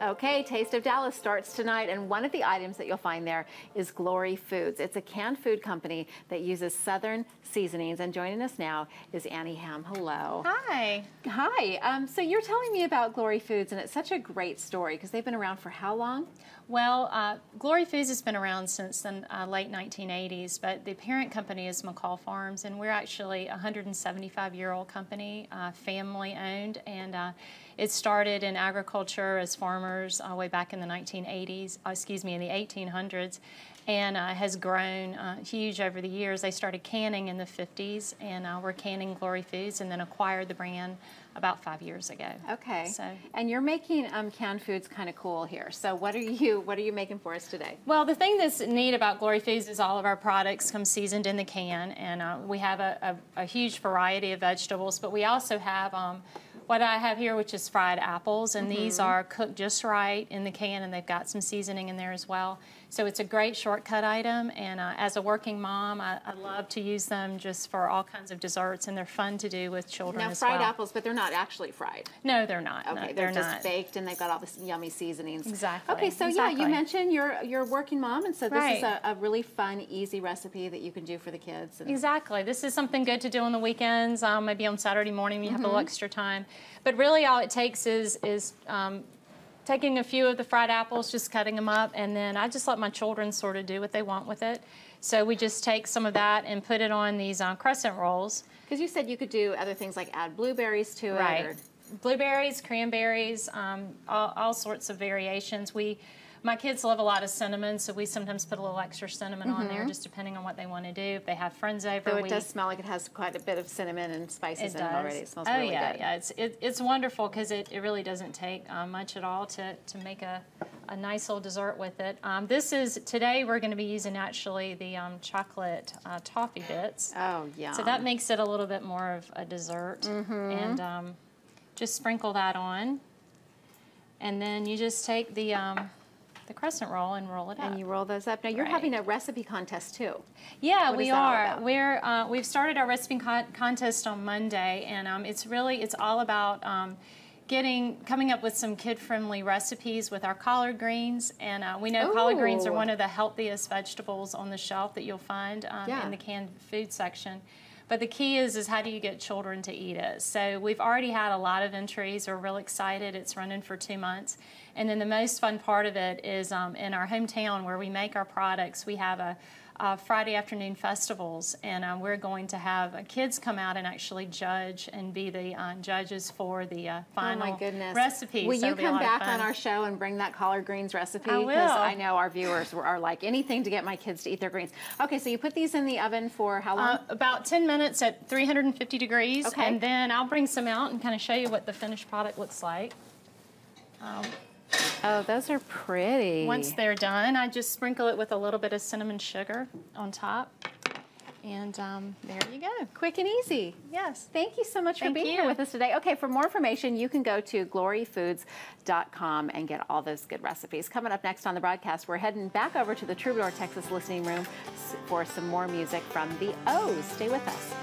Okay, Taste of Dallas starts tonight, and one of the items that you'll find there is Glory Foods. It's a canned food company that uses Southern seasonings, and joining us now is Annie Ham. Hello. Hi. Hi. So you're telling me about Glory Foods, and it's such a great story because they've been around for how long? Well, Glory Foods has been around since the late 1980s, but the parent company is McCall Farms, and we're actually a 175-year-old company, family-owned, and it started in agriculture as farmers way back in the 1980s, in the 1800s, and has grown huge over the years. They started canning in the 50s, and we're canning Glory Foods, and then acquired the brand about 5 years ago. Okay. So, and you're making canned foods kind of cool here. So what are you making for us today? well, the thing that's neat about Glory Foods is all of our products come seasoned in the can, and we have a huge variety of vegetables, but we also have what I have here, which is fried apples, and these are cooked just right in the can, and they've got some seasoning in there as well. So it's a great shortcut item, and as a working mom, I love to use them just for all kinds of desserts, and they're fun to do with children as well. Now, fried apples, but they're not actually fried. No, they're not. Okay, no, they're just not. baked, and they've got all this yummy seasonings. Exactly. Okay, so yeah, you mentioned you're a working mom, and so this is Right. a really fun, easy recipe that you can do for the kids. And Exactly. This is something good to do on the weekends, maybe on Saturday morning when you have a little extra time. But really all it takes is taking a few of the fried apples, just cutting them up, and then I just let my children sort of do what they want with it. So we just take some of that and put it on these crescent rolls. because you said you could do other things like add blueberries to it. Right. Or Blueberries, cranberries, all sorts of variations. My kids love a lot of cinnamon, so we sometimes put a little extra cinnamon on there, just depending on what they want to do. If they have friends over, so it does smell like it has quite a bit of cinnamon and spices in it already. It smells really good. Yeah, it's wonderful because it really doesn't take much at all to make a nice little dessert with it. Today we're going to be using actually the chocolate toffee bits. Oh, yeah. So that makes it a little bit more of a dessert. And just sprinkle that on. And then you just take the crescent roll and roll it up. And you roll those up. Now you're having a recipe contest too. Yeah, we are. We've started our recipe contest on Monday, and it's all about coming up with some kid-friendly recipes with our collard greens. And we know collard greens are one of the healthiest vegetables on the shelf that you'll find in the canned food section. But the key is how do you get children to eat it? So we've already had a lot of entries. We're real excited. It's running for 2 months. And then the most fun part of it is in our hometown where we make our products, we have a Friday afternoon festivals, and we're going to have kids come out and actually judge and be the judges for the final recipes. Will you come back on our show and bring that collard greens recipe? I will. Because I know our viewers are like, anything to get my kids to eat their greens. Okay, so you put these in the oven for how long? About 10 minutes at 350 degrees, okay. And then I'll bring some out and kind of show you what the finished product looks like. Oh, those are pretty. Once they're done, I just sprinkle it with a little bit of cinnamon sugar on top. And there you go. Quick and easy. Yes. Thank you so much for being here with us today. Okay, for more information, you can go to gloryfoods.com and get all those good recipes. Coming up next on the broadcast, we're heading back over to the Troubadour, Texas listening room for some more music from the O's. Stay with us.